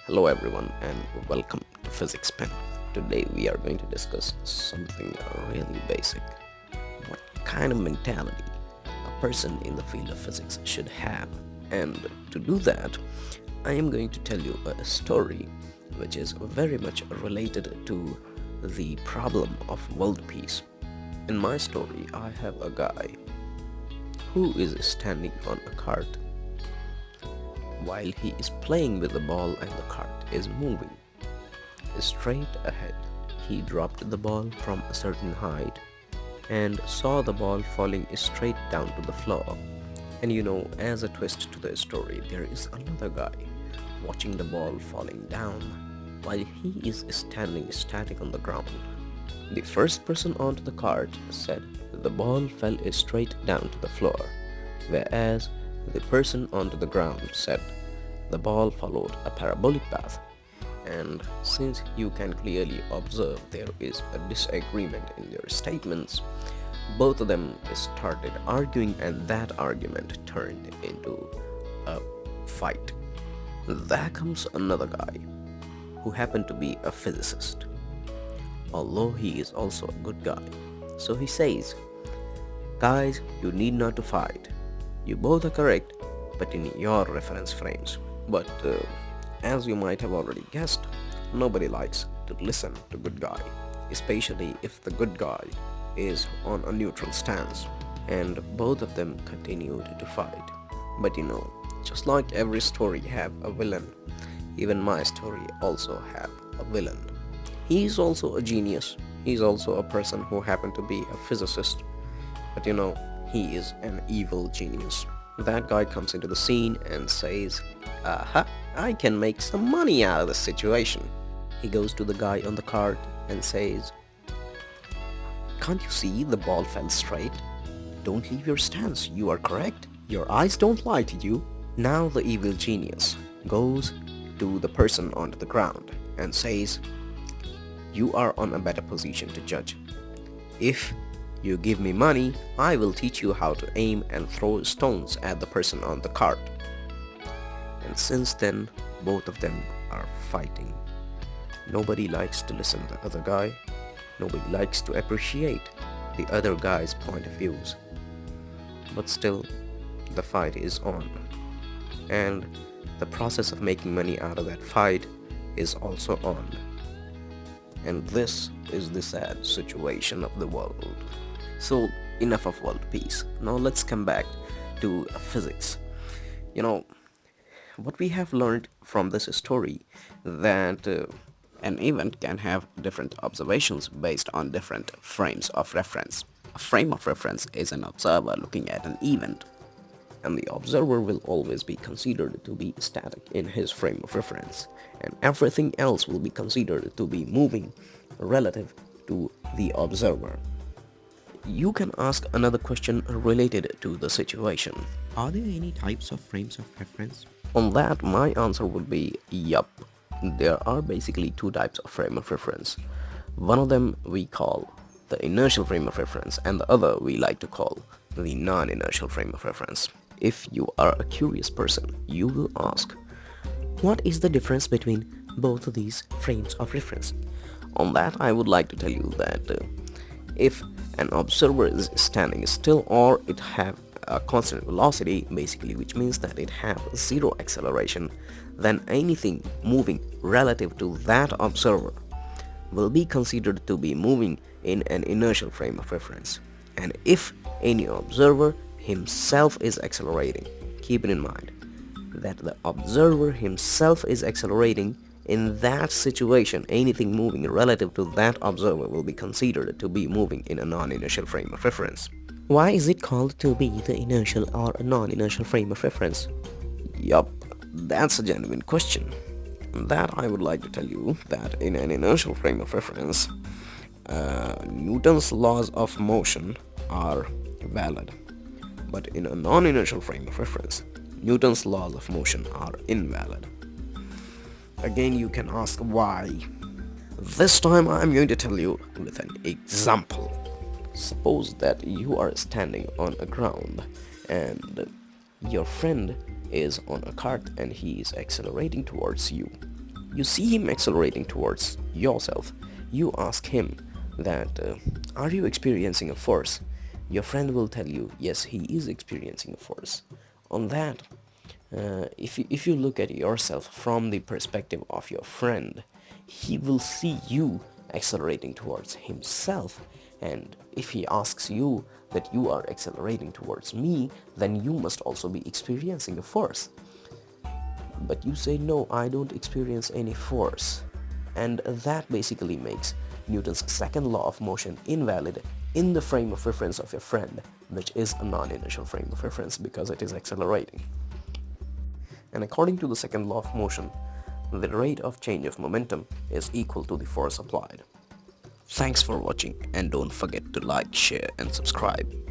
Hello everyone and welcome to Physics Pen. Today we are going to discuss something really basic. What kind of mentality a person in the field of physics should have. And to do that, I am going to tell you a story which is very much related to the problem of world peace. In my story, I have a guy who is standing on a cart while he is playing with the ball and the cart is moving straight ahead. He dropped the ball from a certain height and saw the ball falling straight down to the floor. And as a twist to the story, there is another guy watching the ball falling down while he is standing static on the ground. The first person onto the cart said the ball fell straight down to the floor, whereas the person onto the ground said the ball followed a parabolic path. And since you can clearly observe there is a disagreement in their statements, both of them started arguing and that argument turned into a fight. There comes another guy who happened to be a physicist, although he is also a good guy. So he says, "Guys, you need not to fight. You both are correct, but in your reference frames." But as you might have already guessed, nobody likes to listen to good guy, especially if the good guy is on a neutral stance. And both of them continued to fight. But just like every story have a villain, even my story also have a villain. He is also a genius. He's also a person who happened to be a physicist. But he is an evil genius. That guy comes into the scene and says, "Aha, I can make some money out of this situation." He goes to the guy on the cart and says, "Can't you see the ball fell straight? Don't leave your stance, you are correct. Your eyes don't lie to you." Now the evil genius goes to the person onto the ground and says, "You are on a better position to judge. If you give me money, I will teach you how to aim and throw stones at the person on the cart." And since then, both of them are fighting. Nobody likes to listen to the other guy. Nobody likes to appreciate the other guy's point of views. But still, the fight is on. And the process of making money out of that fight is also on. And this is the sad situation of the world. So enough of world peace. Now let's come back to physics. What we have learned from this story that an event can have different observations based on different frames of reference. A frame of reference is an observer looking at an event, and the observer will always be considered to be static in his frame of reference, and everything else will be considered to be moving relative to the observer. You can ask another question related to the situation. Are there any types of frames of reference? On that, my answer would be yup. There are basically two types of frame of reference. One of them we call the inertial frame of reference, and the other we like to call the non-inertial frame of reference. If you are a curious person, you will ask, what is the difference between both of these frames of reference? On that, I would like to tell you that if an observer is standing still or it have a constant velocity, basically, which means that it have zero acceleration, then anything moving relative to that observer will be considered to be moving in an inertial frame of reference. And if any observer himself is accelerating, keep it in mind that the observer himself is accelerating, in that situation anything moving relative to that observer will be considered to be moving in a non-inertial frame of reference. Why is it called to be the inertial or a non-inertial frame of reference? Yup, that's a genuine question. That I would like to tell you that in an inertial frame of reference, Newton's laws of motion are valid. But in a non-inertial frame of reference, Newton's laws of motion are invalid. Again, you can ask why. This time I'm going to tell you with an example. Suppose that you are standing on a ground and your friend is on a cart and he is accelerating towards you. You see him accelerating towards yourself. You ask him that, are you experiencing a force? Your friend will tell you, yes, he is experiencing a force. On that, if you look at yourself from the perspective of your friend, he will see you accelerating towards himself. And if he asks you that you are accelerating towards me, then you must also be experiencing a force. But you say, no, I don't experience any force. And that basically makes Newton's second law of motion invalid in the frame of reference of your friend, which is a non-inertial frame of reference because it is accelerating. And according to the second law of motion, the rate of change of momentum is equal to the force applied. Thanks for watching, and don't forget to like, share and subscribe.